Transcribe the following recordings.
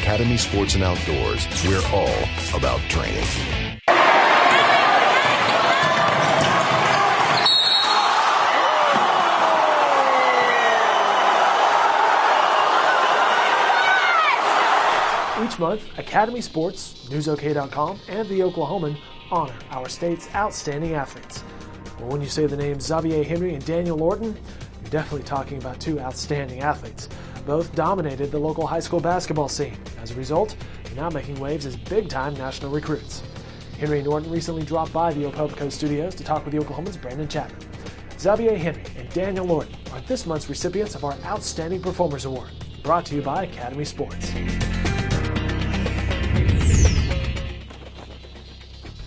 Academy Sports and Outdoors, we're all about training. Each month, Academy Sports, NewsOK.com, and The Oklahoman honor our state's outstanding athletes. Well, when you say the names Xavier Henry and Daniel Orton, you're definitely talking about two outstanding athletes. Both dominated the local high school basketball scene. As a result, they're now making waves as big-time national recruits. Henry and Orton recently dropped by the Opelco studios to talk with the Oklahoman's Brandon Chapman. Xavier Henry and Daniel Orton are this month's recipients of our Outstanding Performers Award, brought to you by Academy Sports.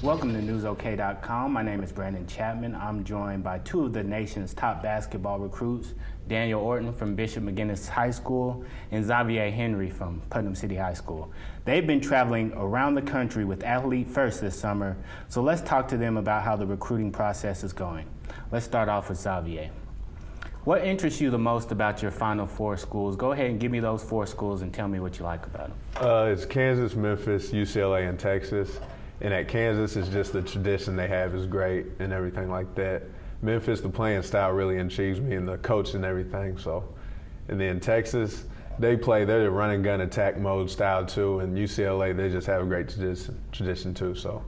Welcome to NewsOK.com. My name is Brandon Chapman. I'm joined by two of the nation's top basketball recruits, Daniel Orton from Bishop McGuinness High School and Xavier Henry from Putnam City High School. They've been traveling around the country with Athlete First this summer, so let's talk to them about how the recruiting process is going. Let's start off with Xavier. What interests you the most about your Final Four schools? Go ahead and give me those four schools and tell me what you like about them. It's Kansas, Memphis, UCLA, and Texas. And at Kansas, it's just the tradition they have is great and everything like that. Memphis, the playing style really intrigues me and the coach and everything. So, and then Texas, they're the run and gun attack mode style too. And UCLA, they just have a great tradition too. So,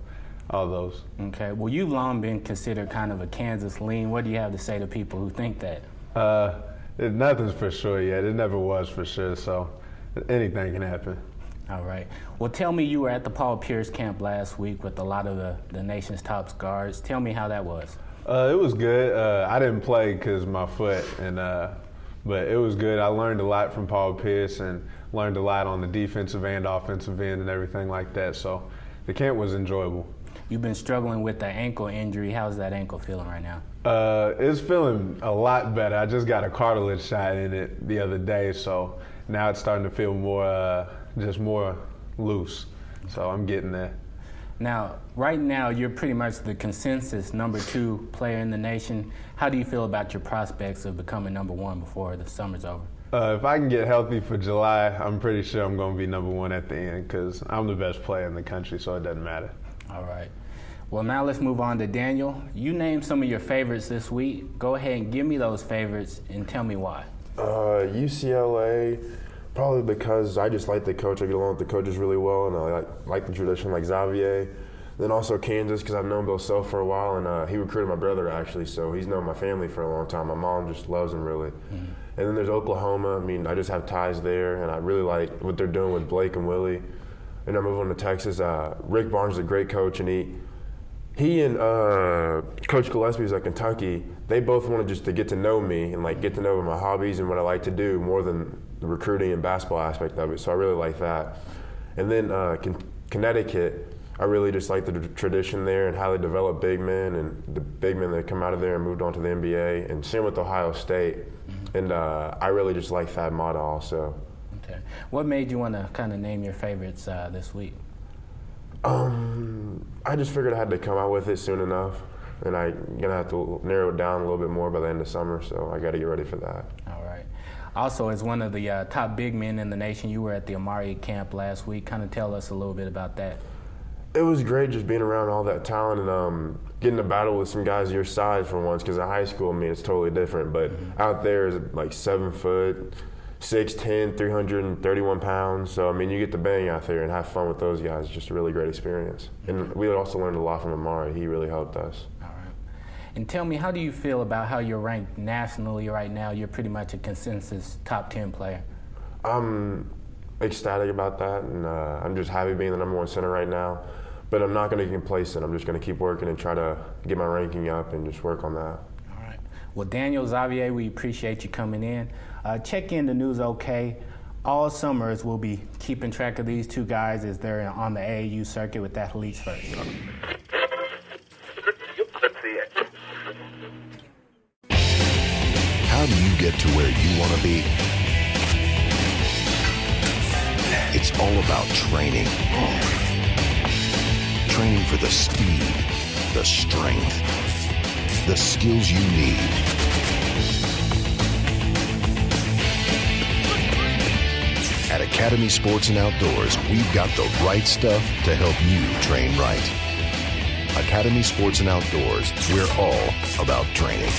all those. Okay. Well, you've long been considered kind of a Kansas lean. What do you have to say to people who think that? Nothing's for sure yet. It never was for sure. So, anything can happen. All right. Well, tell me, you were at the Paul Pierce camp last week with a lot of the nation's top guards. Tell me how that was. It was good. I didn't play because of my foot, but it was good. I learned a lot from Paul Pierce and learned a lot on the defensive and offensive end and everything like that. So the camp was enjoyable. You've been struggling with the ankle injury. How's that ankle feeling right now? It's feeling a lot better. I just got a cartilage shot in it the other day, so now it's starting to feel more loose. So I'm getting there. Now, right now, you're pretty much the consensus number 2 player in the nation. How do you feel about your prospects of becoming number 1 before the summer's over? If I can get healthy for July, I'm pretty sure I'm going to be number 1 at the end because I'm the best player in the country, so it doesn't matter. All right. Well, now let's move on to Daniel. You named some of your favorites this week. Go ahead and give me those favorites and tell me why. UCLA, probably because I just like the coach. I get along with the coaches really well, and I like the tradition like Xavier. Then also Kansas, because I've known Bill Self for a while, and he recruited my brother, actually, so he's known my family for a long time. My mom just loves him, really. Mm-hmm. And then there's Oklahoma. I mean, I just have ties there, and I really like what they're doing with Blake and Willie. And I'm moving on to Texas. Rick Barnes is a great coach, and he and Coach Gillespie, who's at Kentucky, they both wanted just to get to know me and like get to know my hobbies and what I like to do more than the recruiting and basketball aspect of it. So I really like that. And then Connecticut, I really just like the tradition there and how they develop big men and the big men that come out of there and moved on to the NBA. And same with Ohio State. Mm-hmm. And I really just like Thad Matta also. Okay. What made you want to kind of name your favorites this week? I just figured I had to come out with it soon enough, and I'm going to have to narrow it down a little bit more by the end of summer, so I got to get ready for that. All right. Also, as one of the top big men in the nation, you were at the Amari camp last week. Kind of tell us a little bit about that. It was great just being around all that talent and getting to battle with some guys your size for once, because in high school, I mean, it's totally different, but out there is like 7 foot, 6'10", 331 pounds. So, I mean, you get to bang out there and have fun with those guys. It's just a really great experience. And we also learned a lot from Amari. He really helped us. All right. And tell me, how do you feel about how you're ranked nationally right now? You're pretty much a consensus top 10 player. I'm ecstatic about that, and I'm just happy being the number 1 center right now. But I'm not going to get complacent. I'm just going to keep working and try to get my ranking up and just work on that. All right. Well, Daniel, Xavier, we appreciate you coming in. Check in the News OK. All summers we'll be keeping track of these two guys as they're on the AAU circuit with Athletes First. How do you get to where you want to be? It's all about training. Training for the speed, the strength, the skills you need. At Academy Sports and Outdoors, we've got the right stuff to help you train right. Academy Sports and Outdoors, we're all about training.